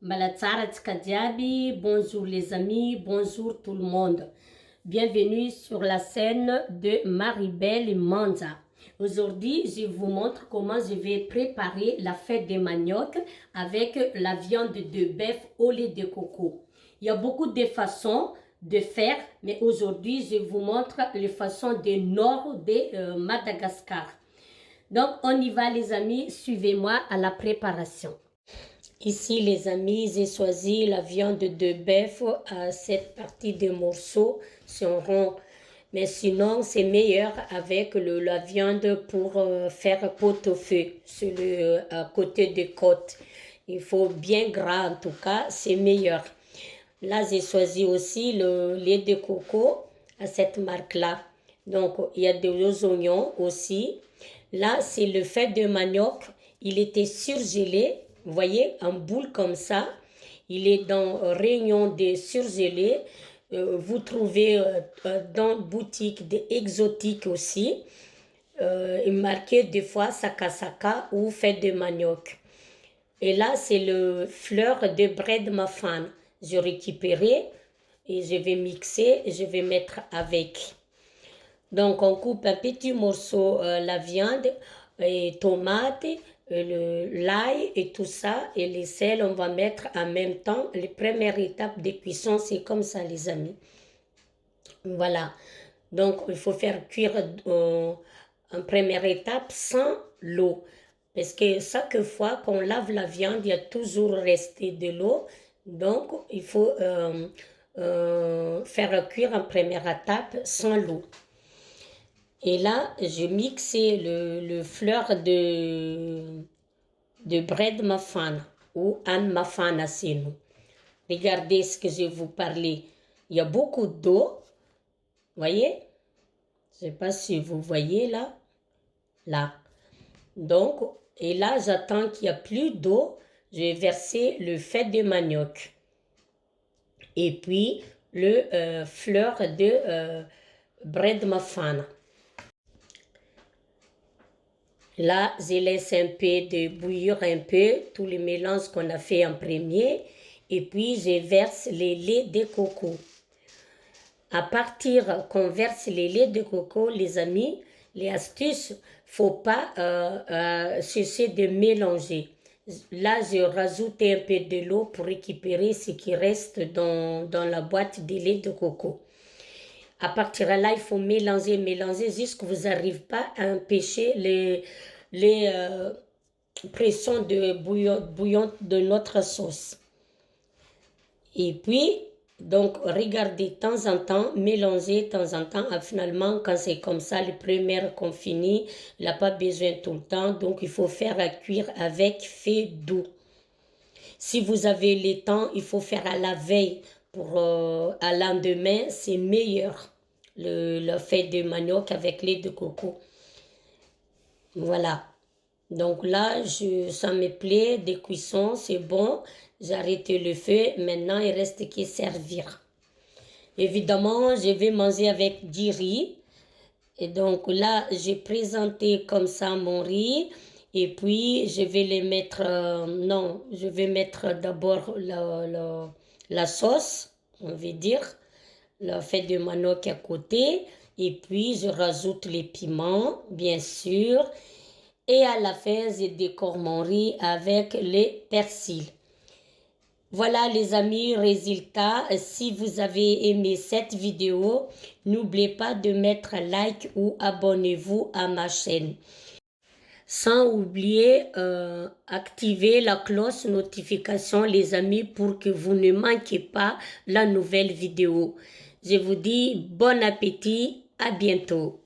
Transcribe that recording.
Bonjour les amis, bonjour tout le monde. Bienvenue sur la scène de Maribel Manza. Aujourd'hui, je vous montre comment je vais préparer la fête des maniocs avec la viande de bœuf au lait de coco. Il y a beaucoup de façons de faire, mais aujourd'hui, je vous montre les façons du nord de Madagascar. Donc, on y va les amis, suivez-moi à la préparation. Ici, les amis, j'ai choisi la viande de bœuf à cette partie de morceaux sur rond. Mais sinon, c'est meilleur avec la viande pour faire pot-au-feu sur le côté des côtes. Il faut bien gras en tout cas, c'est meilleur. Là, j'ai choisi aussi le lait de coco à cette marque-là. Donc, il y a des oignons aussi. Là, c'est le fait de manioc. Il était surgelé, vous voyez, en boule comme ça. Il est dans rayon de surgelé. Vous trouvez dans boutique des exotiques aussi. Marqué des fois Sakasaka ou fête de manioc. Et là, c'est le fleur de bread muffin. Je récupéré et je vais mixer et je vais mettre avec. Donc, on coupe un petit morceau la viande, et tomate, l'ail et tout ça. Et les sels, on va mettre en même temps. Les premières étapes de cuisson, c'est comme ça, les amis. Voilà. Donc, il faut faire cuire en première étape sans l'eau. Parce que chaque fois qu'on lave la viande, il y a toujours resté de l'eau. Donc, il faut faire cuire en première étape sans l'eau. Et là, je mixais le fleur de bread muffin ou Anne muffin à nous. Regardez ce que je vais vous parler. Il y a beaucoup d'eau. Voyez? Je ne sais pas si vous voyez là. Là. Donc, et là, j'attends qu'il n'y a plus d'eau. Je vais verser le fait de manioc. Et puis, le fleur de bread muffin. Là, je laisse un peu de bouillir un peu, tous les mélanges qu'on a fait en premier. Et puis, je verse les laits de coco. À partir qu'on verse les laits de coco, les amis, les astuces, faut pas cesser de mélanger. Là, je rajoute un peu de l'eau pour récupérer ce qui reste dans la boîte de lait de coco. À partir de là, il faut mélanger jusqu'à ce que vous n'arrivez pas à empêcher les pressions de bouillon de notre sauce. Et puis, donc, regardez de temps en temps, mélangez de temps en temps. Finalement, quand c'est comme ça, les premières qu'on finit, il n'a pas besoin tout le temps. Donc, il faut faire à cuire avec feu doux. Si vous avez le temps, il faut faire à la veille. Pour à lendemain, c'est meilleur. Le fait de manioc avec lait de coco. Voilà. Donc là, ça me plaît, des cuissons, c'est bon. J'arrête le feu. Maintenant, il reste qu'à servir. Évidemment, je vais manger avec du riz. Et donc là, j'ai présenté comme ça mon riz. Et puis, je vais les mettre... je vais mettre d'abord la sauce, on va dire. Le fait de manioc à côté. Et puis, je rajoute les piments, bien sûr. Et à la fin, je décore mon riz avec les persils. Voilà les amis, résultat. Si vous avez aimé cette vidéo, n'oubliez pas de mettre like ou abonnez-vous à ma chaîne. Sans oublier activer la cloche notification les amis pour que vous ne manquiez pas la nouvelle vidéo. Je vous dis bon appétit, à bientôt.